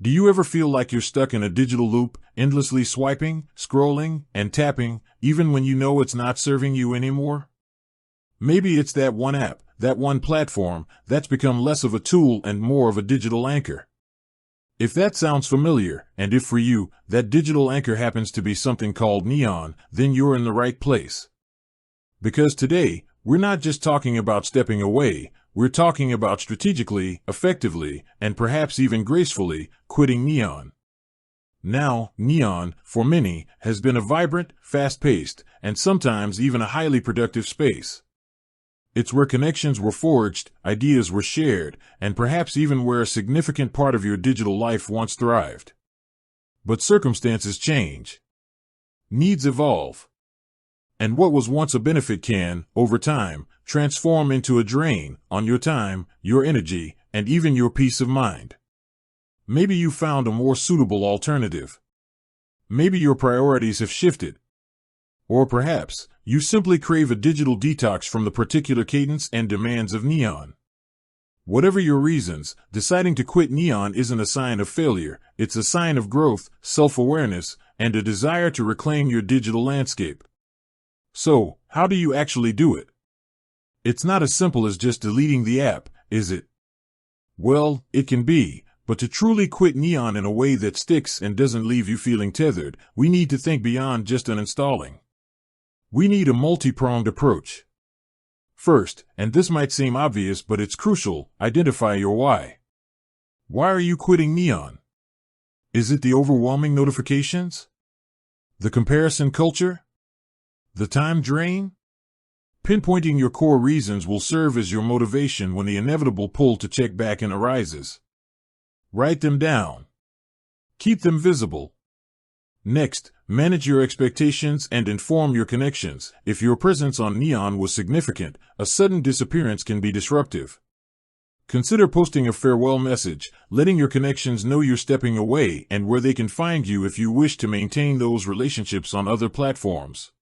Do you ever feel like you're stuck in a digital loop, endlessly swiping, scrolling, and tapping, even when you know it's not serving you anymore? Maybe it's that one app, that one platform, that's become less of a tool and more of a digital anchor. If that sounds familiar, and if for you, that digital anchor happens to be something called Neon, then you're in the right place. Because today, we're not just talking about stepping away, we're talking about strategically, effectively, and perhaps even gracefully, quitting Neon. Now, Neon, for many, has been a vibrant, fast-paced, and sometimes even a highly productive space. It's where connections were forged, ideas were shared, and perhaps even where a significant part of your digital life once thrived. But circumstances change. Needs evolve. And what was once a benefit can, over time, transform into a drain on your time, your energy, and even your peace of mind. Maybe you found a more suitable alternative. Maybe your priorities have shifted. Or perhaps, you simply crave a digital detox from the particular cadence and demands of Neon. Whatever your reasons, deciding to quit Neon isn't a sign of failure, it's a sign of growth, self-awareness, and a desire to reclaim your digital landscape. So, how do you actually do it? It's not as simple as just deleting the app, is it? Well, it can be, but to truly quit Neon in a way that sticks and doesn't leave you feeling tethered, we need to think beyond just uninstalling. We need a multi-pronged approach. First, and this might seem obvious but it's crucial, identify your why. Why are you quitting Neon? Is it the overwhelming notifications? The comparison culture? The time drain? Pinpointing your core reasons will serve as your motivation when the inevitable pull to check back in arises. Write them down. Keep them visible. Next, manage your expectations and inform your connections. If your presence on Neon was significant, a sudden disappearance can be disruptive. Consider posting a farewell message, letting your connections know you're stepping away and where they can find you if you wish to maintain those relationships on other platforms.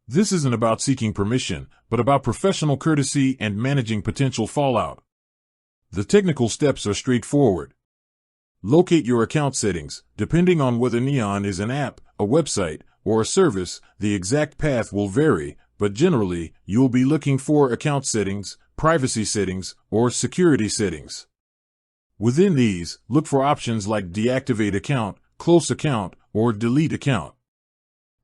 This isn't about seeking permission, but about professional courtesy and managing potential fallout. The technical steps are straightforward. Locate your account settings. Depending on whether Neon is an app, a website, or a service, the exact path will vary, but generally, you'll be looking for account settings, privacy settings, or security settings. Within these, look for options like deactivate account, close account, or delete account.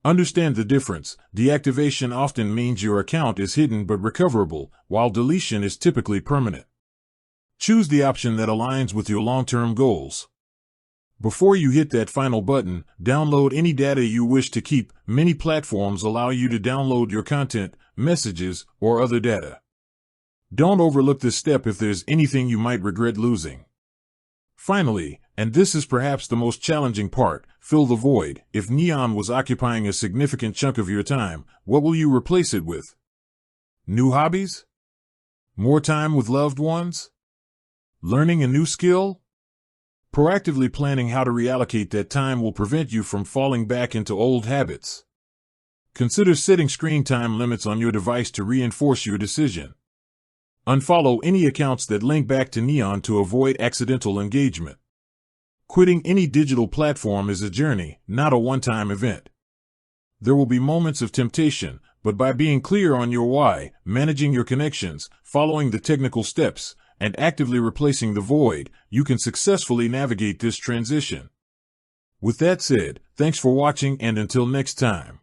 Understand the difference. Deactivation often means your account is hidden but recoverable, while deletion is typically permanent. Choose the option that aligns with your long-term goals. Before you hit that final button, download any data you wish to keep. Many platforms allow you to download your content, messages, or other data. Don't overlook this step if there's anything you might regret losing. Finally, and this is perhaps the most challenging part, fill the void. If Neon was occupying a significant chunk of your time, what will you replace it with? New hobbies? More time with loved ones? Learning a new skill? Proactively planning how to reallocate that time will prevent you from falling back into old habits. Consider setting screen time limits on your device to reinforce your decision. Unfollow any accounts that link back to Neon to avoid accidental engagement. Quitting any digital platform is a journey, not a one-time event. There will be moments of temptation, but by being clear on your why, managing your connections, following the technical steps, and actively replacing the void, you can successfully navigate this transition. With that said, thanks for watching and until next time.